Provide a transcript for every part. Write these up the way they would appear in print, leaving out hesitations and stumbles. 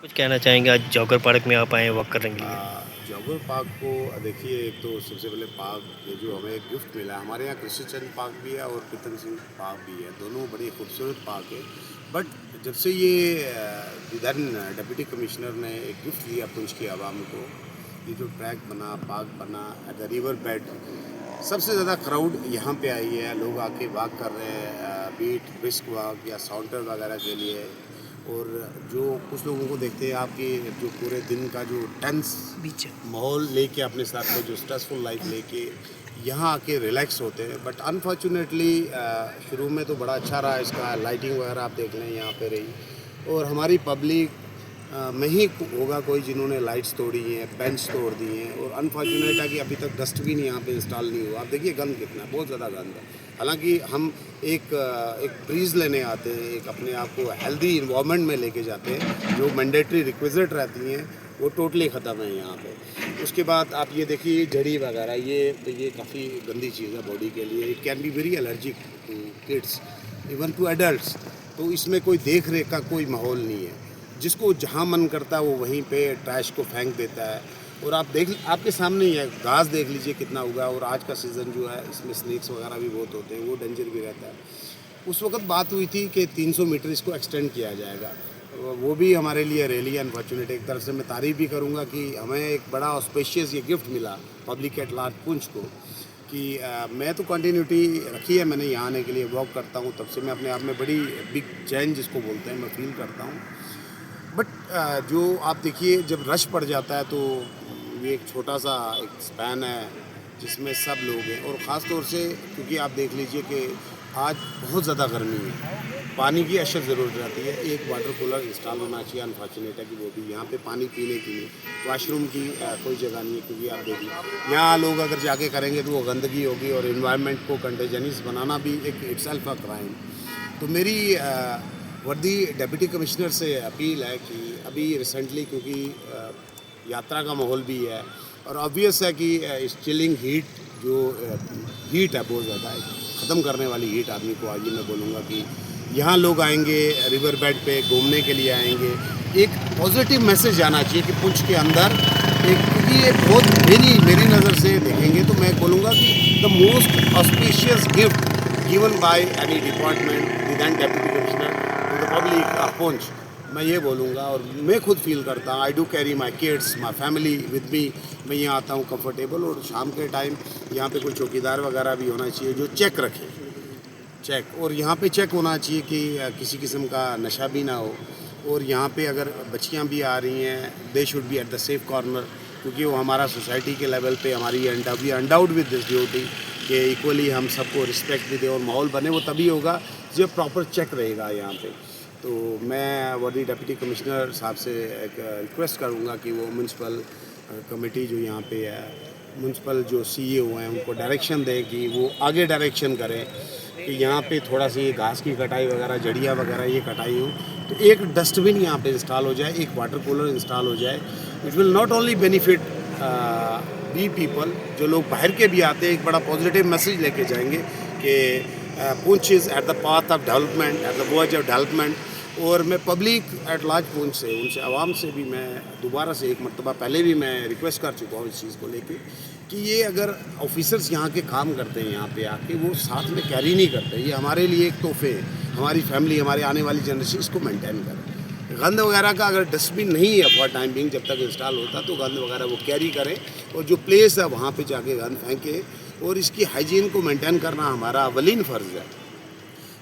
कुछ कहना चाहेंगे आज जॉगर पार्क में आप आए हैं वॉक करने के लिए? जॉगर पार्क को देखिए, एक तो सबसे पहले पार्क ये जो हमें गिफ्ट मिला है, हमारे यहाँ कृष्णचंद पार्क भी है और प्रीतम सिंह पार्क भी है, दोनों बड़े खूबसूरत पार्क है। बट जब से ये विधान डिप्टी कमिश्नर ने एक गिफ्ट दिया पुंछ की आवाम को, ये जो ट्रैक बना, पार्क बना एट द रिवर बेड, सबसे ज़्यादा क्राउड यहाँ पे आई है। लोग आके वॉक कर रहे हैं, बीट ब्रिस्क वॉक या साउंटर वगैरह के लिए। और जो कुछ लोगों को देखते हैं आपकी जो पूरे दिन का जो टेंस बीच माहौल लेके अपने साथ में जो स्ट्रेसफुल लाइफ लेके यहाँ आके रिलैक्स होते हैं। बट अनफॉर्चुनेटली शुरू में तो बड़ा अच्छा रहा, इसका लाइटिंग वगैरह आप देख लें यहाँ पे रही। और हमारी पब्लिक में ही होगा कोई जिन्होंने लाइट्स तोड़ी हैं, बेंच तोड़ दिए हैं। और अनफॉर्चुनेट है कि अभी तक डस्टबिन यहाँ पे इंस्टॉल नहीं हुआ। आप देखिए गंद कितना है, बहुत ज़्यादा गंद है। हालांकि हम एक ब्रीज लेने आते हैं, एक अपने आप को हेल्दी इन्वायरमेंट में लेके जाते हैं। जो मैंडेटरी रिक्विजिट रहती हैं वो टोटली ख़त्म है यहाँ पे। उसके बाद आप ये देखिए जड़ी वगैरह, ये काफ़ी गंदी चीज़ है बॉडी के लिए। It can be very allergic to kids, even to adults. तो इसमें कोई देख रेख का कोई माहौल नहीं है। जिसको जहाँ मन करता है वो वहीं पे ट्रैश को फेंक देता है। और आप आपके सामने ही है, घास देख लीजिए कितना हुआ। और आज का सीज़न जो है इसमें स्नेक्स वगैरह भी बहुत होते हैं, वो डेंजर भी रहता है। उस वक्त बात हुई थी कि 300 मीटर इसको एक्सटेंड किया जाएगा। वो भी हमारे लिए रियली अनफॉर्चुनेट। एक तरफ से मैं तारीफ़ भी करूँगा कि हमें एक बड़ा ऑस्पेशियस ये गिफ्ट मिला पब्लिक एट लार्ज पुंछ को, कि मैं तो कंटिन्यूटी रखी है मैंने यहाँ आने के लिए। वॉक करता हूँ तब से मैं अपने आप में बड़ी बिग चेंज जिसको बोलते हैं मैं फील करता हूँ। बट जो आप देखिए जब रश पड़ जाता है तो ये एक छोटा सा एक स्पैन है जिसमें सब लोग हैं। और ख़ास तौर से क्योंकि आप देख लीजिए कि आज बहुत ज़्यादा गर्मी है, पानी की अशद ज़रूरत रहती है। एक वाटर कूलर इंस्टॉल होना चाहिए। अनफॉर्चुनेट है कि वो भी यहाँ पे पानी पीने के लिए, वाशरूम की कोई जगह नहीं है। क्योंकि आप देखिए यहाँ लोग अगर जाके करेंगे तो वो गंदगी होगी और इन्वायरमेंट को कंटेजनियस बनाना भी एक इट्सेल्फ अ क्राइम। तो मेरी वर्दी डिप्टी कमिश्नर से अपील है कि अभी रिसेंटली क्योंकि यात्रा का माहौल भी है और ऑब्वियस है कि इस चिलिंग हीट जो हीट है बहुत ज़्यादा है, ख़त्म करने वाली हीट आदमी को आज मैं बोलूँगा कि यहाँ लोग आएंगे रिवर बेड पे घूमने के लिए आएंगे। एक पॉजिटिव मैसेज आना चाहिए कि पुंछ के अंदर एक, क्योंकि ये बहुत मेरी नज़र से देखेंगे तो मैं बोलूँगा कि the most auspicious gift given by any department with deputy commissioner to the public of Poonch, मैं ये बोलूँगा। और मैं खुद फील करता हूँ, I do carry my kids my family with me. मैं यहाँ आता हूँ कंफर्टेबल। और शाम के टाइम यहाँ पे कोई चौकीदार वगैरह भी होना चाहिए जो चेक रखे, चेक। और यहाँ पे चेक होना चाहिए कि किसी किस्म का नशा भी ना हो। और यहाँ पे अगर बच्चियाँ भी आ रही हैं they should be at the safe corner, क्योंकि वो हमारा सोसाइटी के लेवल पे हमारी वी अंडाउट विद दिस ड्यूटी कि इक्वली हम सबको रिस्पेक्ट भी दें और माहौल बने। वो तभी होगा जब प्रॉपर चेक रहेगा यहाँ पे। तो मैं वर्दी डिप्टी कमिश्नर साहब से एक रिक्वेस्ट करूँगा कि वो म्यूनसिपल कमेटी जो यहाँ पे है, म्यूनसिपल जो सीईओ हैं उनको डायरेक्शन दें कि वो आगे डायरेक्शन करें कि यहाँ पे थोड़ा सा ये घास की कटाई वगैरह, जड़ियाँ वगैरह ये कटाई हो तो एक डस्टबिन यहाँ पे इंस्टॉल हो जाए, एक वाटर कूलर इंस्टॉल हो जाए। It will not only benefit be people, जो लोग बाहर के भी आते हैं, एक बड़ा पॉजिटिव मैसेज लेके जाएंगे कि Poonch is at the path of development, at the verge of development. और मैं पब्लिक एट लार्ज पुंछ से, उनसे आवाम से भी मैं दोबारा से एक मरतबा पहले भी मैं रिक्वेस्ट कर चुका हूँ इस चीज़ को लेके कि ये अगर ऑफिसर्स यहाँ के काम करते हैं यहाँ पे आके वो साथ में कैरी नहीं करते, ये हमारे लिए एक तोहफे है, हमारी फैमिली, हमारे आने वाली जनरेशन इसको मेंटेन करें। गंद वगैरह का अगर डस्टबिन नहीं है फॉर टाइम बिंग, जब तक इंस्टॉल होता तो गंद वगैरह वो कैरी करें और जो प्लेस है वहाँ पे जाके गंद फेंके। और इसकी हाइजीन को मेंटेन करना हमारा अवलीन फ़र्ज़ है,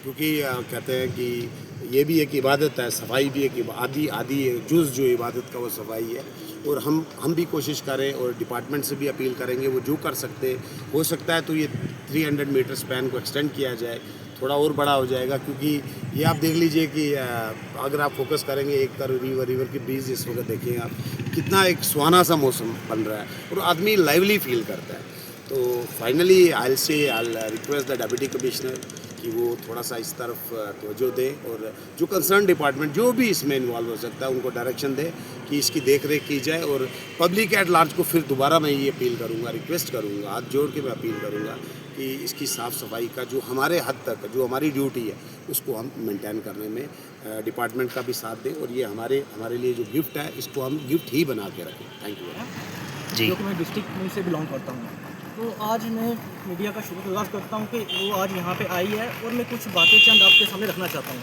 क्योंकि कहते हैं कि ये भी एक इबादत है, सफाई भी एक आदि जुज़ जो इबादत का वो सफाई है। और हम भी कोशिश करें और डिपार्टमेंट से भी अपील करेंगे वो जो कर सकते हो सकता है तो ये 300 मीटर स्पैन को एक्सटेंड किया जाए, थोड़ा और बड़ा हो जाएगा। क्योंकि ये आप देख लीजिए कि अगर आप फोकस करेंगे एक तरफ रिवर की ब्रीज, इस वक्त देखें आप कितना एक सुहाना सा मौसम बन रहा है और आदमी लाइवली फील करता है। तो finally I request the deputy commissioner कि वो थोड़ा सा इस तरफ तवज्जो दे और जो कंसर्न डिपार्टमेंट जो भी इसमें इन्वॉल्व हो सकता है उनको डायरेक्शन दे कि इसकी देख रेख की जाए। और पब्लिक एट लार्ज को फिर दोबारा मैं ये अपील करूँगा, रिक्वेस्ट करूँगा, हाथ जोड़ के मैं अपील करूँगा कि इसकी साफ़ सफाई का जो हमारे हद तक जो हमारी ड्यूटी है उसको हम मेंटेन करने में डिपार्टमेंट का भी साथ दें। और ये हमारे लिए जो गिफ्ट है इसको हम गिफ्ट ही बना के रखें। थैंक यू जी। क्योंकि मैं डिस्ट्रिक्ट में से बिलोंग करता हूँ, तो आज मैं मीडिया का शुक्रगुजार करता हूँ कि वो आज यहाँ पे आई है और मैं कुछ बातें चंद आपके सामने रखना चाहता हूँ।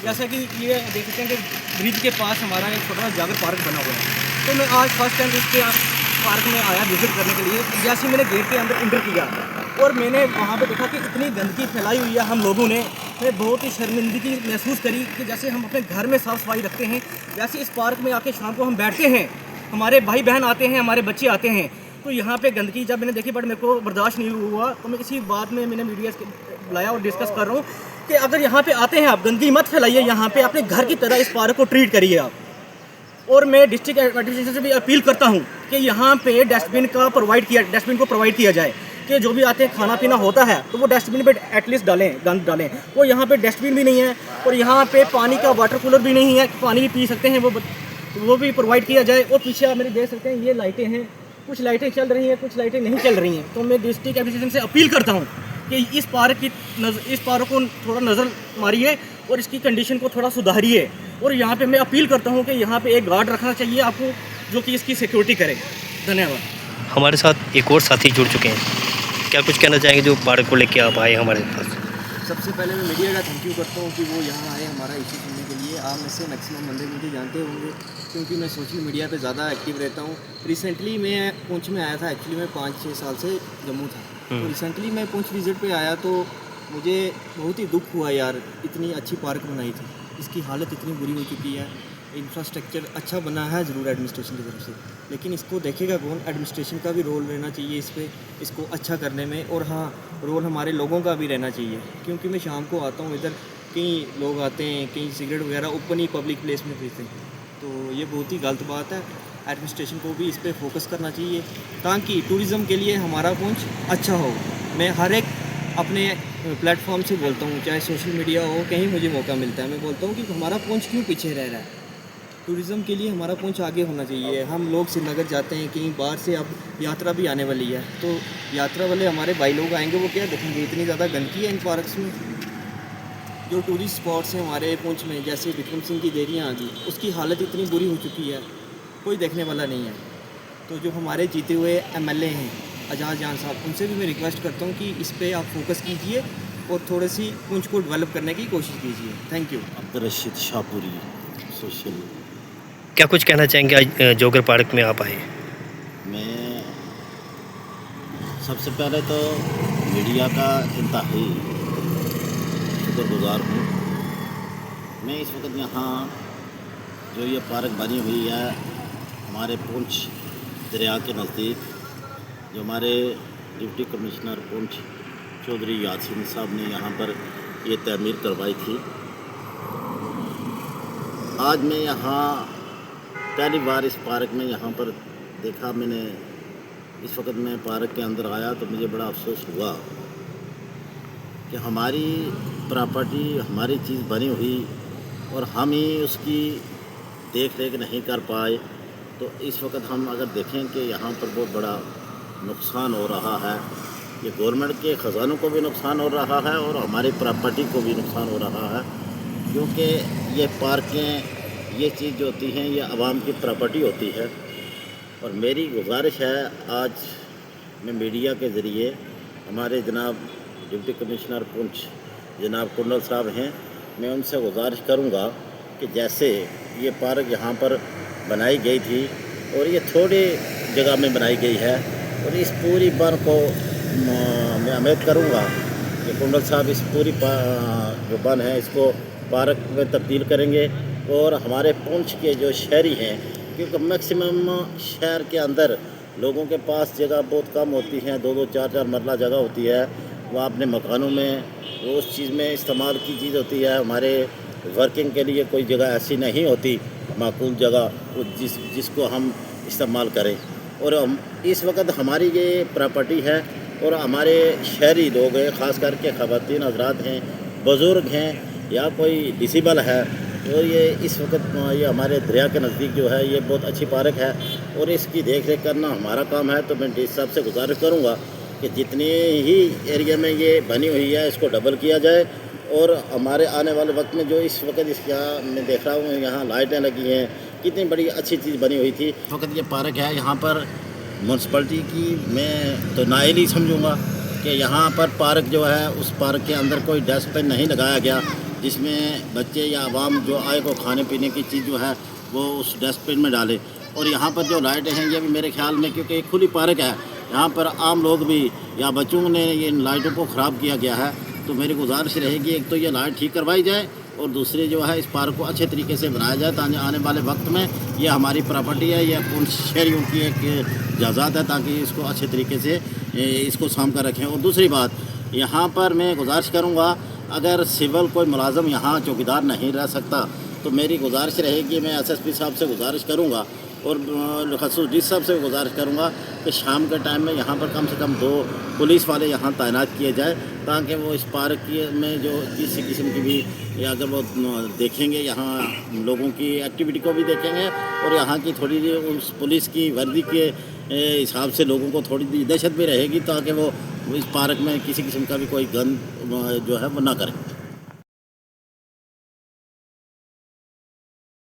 जैसा कि ये देख सकते हैं कि ब्रिज के पास हमारा एक छोटा सा जागर पार्क बना हुआ है, तो मैं आज फर्स्ट टाइम इसके पार्क में आया विज़िट करने के लिए। जैसे मैंने गेट के अंदर इंटर किया और मैंने वहाँ पे देखा कि इतनी गंदगी फैलाई हुई है हम लोगों ने, मैं बहुत ही शर्मिंदगी महसूस करी कि जैसे हम अपने घर में साफ़ सफाई रखते हैं वैसे इस पार्क में आके शाम को हम बैठते हैं, हमारे भाई बहन आते हैं, हमारे बच्चे आते हैं, तो यहाँ पे गंदगी जब मैंने देखी बट मेरे को बर्दाश्त नहीं हुआ, तो मैं इसी बात में मैंने मीडिया बुलाया और डिस्कस कर रहा हूँ कि अगर यहाँ पे आते हैं आप गंदगी मत फैलाइए, यहाँ पे अपने घर की तरह इस पार्क को ट्रीट करिए आप। और मैं डिस्ट्रिक्ट एडमिनिस्ट्रेशन से भी अपील करता हूँ कि यहाँ पे डस्टबिन को प्रोवाइड किया जाए कि जो भी आते हैं खाना पीना होता है तो वो डस्टबिन पे एटलीस्ट डालें, गंद डालें। वो यहाँ पे डस्टबिन भी नहीं है और यहाँ पे पानी का वाटर कूलर भी नहीं है, पानी भी पी सकते हैं, वो भी प्रोवाइड किया जाए। और पीछे आप मेरे देख सकते हैं ये लाइटें हैं, कुछ लाइटें चल रही हैं, कुछ लाइटें नहीं चल रही हैं। तो मैं डिस्ट्रिक्ट एडमिनिस्ट्रेशन से अपील करता हूँ कि इस पार्क को थोड़ा नज़र मारिए और इसकी कंडीशन को थोड़ा सुधारिए। और यहाँ पे मैं अपील करता हूँ कि यहाँ पे एक गार्ड रखना चाहिए आपको जो कि इसकी सिक्योरिटी करे। धन्यवाद। हमारे साथ एक और साथी जुड़ चुके हैं, क्या कुछ कहना चाहेंगे जो पार्क को लेके आप आए हमारे पास? सबसे पहले मैं मीडिया का थैंक यू करता हूँ कि वो यहाँ आए हमारा इशू सुनने के लिए। आप में से मैक्सिमम बंदे मुझे जानते होंगे क्योंकि मैं सोशल मीडिया पे ज़्यादा एक्टिव रहता हूँ। रिसेंटली मैं पुंछ में आया था, एक्चुअली मैं 5-6 साल से जम्मू था, तो रिसेंटली मैं पुंछ विज़िट पे आया तो मुझे बहुत ही दुख हुआ यार, इतनी अच्छी पार्क बनाई थी, इसकी हालत इतनी बुरी हो चुकी है। इंफ्रास्ट्रक्चर अच्छा बना है ज़रूर एडमिनिस्ट्रेशन की तरफ से, लेकिन इसको देखेगा कौन? एडमिनिस्ट्रेशन का भी रोल रहना चाहिए इस पर, इसको अच्छा करने में। और हाँ, रोल हमारे लोगों का भी रहना चाहिए क्योंकि मैं शाम को आता हूँ इधर, कई लोग आते हैं, कई सिगरेट वगैरह ओपन ही पब्लिक प्लेस में पीते हैं, तो ये बहुत ही गलत बात है। एडमिनिस्ट्रेशन को भी इस पर फोकस करना चाहिए ताकि टूरिज़म के लिए हमारा पुंछ अच्छा हो। मैं हर एक अपने प्लेटफॉर्म से बोलता हूँ, चाहे सोशल मीडिया हो, कहीं मुझे मौका मिलता है मैं बोलता हूँ कि हमारा पुंछ क्यों पीछे रह रहा है। टूरिज़म के लिए हमारा पुंछ आगे होना चाहिए। हम लोग श्रीनगर जाते हैं, कहीं बाहर से अब यात्रा भी आने वाली है, तो यात्रा वाले हमारे भाई लोग आएंगे, वो क्या देखेंगे? इतनी ज़्यादा गंदगी है इन पार्क्स में। जो टूरिस्ट स्पॉट्स हैं हमारे पुंछ में, जैसे विक्रम सिंह की देरियाँ आ गई, उसकी हालत इतनी बुरी हो चुकी है, कोई देखने वाला नहीं है। तो जो हमारे जीते हुए MLA हैं एजाज जान साहब, उनसे भी मैं रिक्वेस्ट करता हूँ कि इस पर आप फोकस कीजिए और थोड़ी सी पुंछ को डेवलप करने की कोशिश कीजिए। Thank you. Abdul Rashid Shahpuri, social. क्या कुछ कहना चाहेंगे आज जोगर पार्क में आप आए? मैं सबसे पहले तो मीडिया का इंतहाई शुक्रगुजार हूँ। मैं इस वक्त यहाँ जो ये पार्क बनी हुई है हमारे पुंछ दरिया के नज़दीक, जो हमारे डिप्टी कमिश्नर पुंछ चौधरी यासीन साहब ने यहाँ पर ये तमीर करवाई थी। आज मैं यहाँ पहली बार इस पार्क में यहाँ पर देखा मैंने। इस वक्त मैं पार्क के अंदर आया तो मुझे बड़ा अफसोस हुआ कि हमारी प्रॉपर्टी, हमारी चीज़ बनी हुई और हम ही उसकी देख रेख नहीं कर पाए। तो इस वक्त हम अगर देखें कि यहाँ पर बहुत बड़ा नुकसान हो रहा है, ये गवर्नमेंट के ख़जानों को भी नुकसान हो रहा है और हमारी प्रॉपर्टी को भी नुकसान हो रहा है, क्योंकि ये पार्कें, ये चीज़ जो होती हैं ये आवाम की प्रॉपर्टी होती है। और मेरी गुजारिश है, आज मैं मीडिया के ज़रिए हमारे जनाब डिप्टी कमिश्नर पुंछ जनाब कुंडल साहब हैं, मैं उनसे गुजारिश करूंगा कि जैसे ये पार्क यहाँ पर बनाई गई थी और ये थोड़ी जगह में बनाई गई है, और इस पूरी बन को मैं उम्मीद करूंगा कि कुंडल साहब इस पूरी जो बन है इसको पार्क में तब्दील करेंगे। और हमारे पुंछ के जो शहरी हैं, क्योंकि मैक्सिमम शहर के अंदर लोगों के पास जगह बहुत कम होती हैं, 2-2, 4-4 मरला जगह होती है, वो अपने मकानों में वो उस चीज़ में इस्तेमाल की चीज़ होती है। हमारे वर्किंग के लिए कोई जगह ऐसी नहीं होती माकूल जगह वो जिसको हम इस्तेमाल करें। और हम इस वक्त हमारी ये प्रॉपर्टी है और हमारे शहरी लोग हैं, ख़ास करके ख़वातीन हज़रात हैं, बुज़ुर्ग हैं या कोई डिसेबल है, तो ये इस वक्त ये हमारे दरिया के नज़दीक जो है ये बहुत अच्छी पार्क है और इसकी देख रेख करना हमारा काम है। तो मैं डी साहब से गुजारिश करूँगा कि जितनी ही एरिया में ये बनी हुई है इसको डबल किया जाए और हमारे आने वाले वक्त में जो इस वक्त इस यहाँ मैं देख रहा हूँ यहाँ लाइटें लगी हैं, कितनी बड़ी अच्छी चीज़ बनी हुई थी। इस वक्त ये पार्क है, यहाँ पर म्यूनसिपलिटी की मैं तो नाअहली समझूँगा कि यहाँ पर पार्क जो है उस पार्क के अंदर कोई डस्टबिन नहीं लगाया गया जिसमें बच्चे या आवाम जो आए को खाने पीने की चीज़ जो है वो उस डस्टबिन में डाले। और यहाँ पर जो लाइटें हैं ये भी मेरे ख्याल में, क्योंकि एक खुली पार्क है, यहाँ पर आम लोग भी या बच्चों ने ये इन लाइटों को ख़राब किया गया है। तो मेरी गुजारिश रहेगी एक तो ये लाइट ठीक करवाई जाए और दूसरी जो है इस पार्क को अच्छे तरीके से बनाया जाए ताकि आने वाले वक्त में ये हमारी प्रॉपर्टी है, यह उन शहरियों की एक इजाज़त है ताकि इसको अच्छे तरीके से इसको साम कर रखें। और दूसरी बात, यहाँ पर मैं गुजारिश करूँगा अगर सिविल कोई मुलाजम यहाँ चौकीदार नहीं रह सकता तो मेरी गुजारिश रहेगी, मैं SSP साहब से गुजारिश करूँगा और खसूस डी साहब से गुजारिश करूँगा कि शाम के टाइम में यहाँ पर कम से कम 2 पुलिस वाले यहाँ तैनात किए जाए ताकि वो इस पार्क में जो किसी किस्म की भी या अगर वो देखेंगे यहाँ लोगों की एक्टिविटी को भी देखेंगे और यहाँ की थोड़ी उस पुलिस की वर्दी के हिसाब से लोगों को थोड़ी दहशत भी रहेगी ताकि वो इस पार्क में किसी किस्म का भी कोई गंद जो है वो ना करें।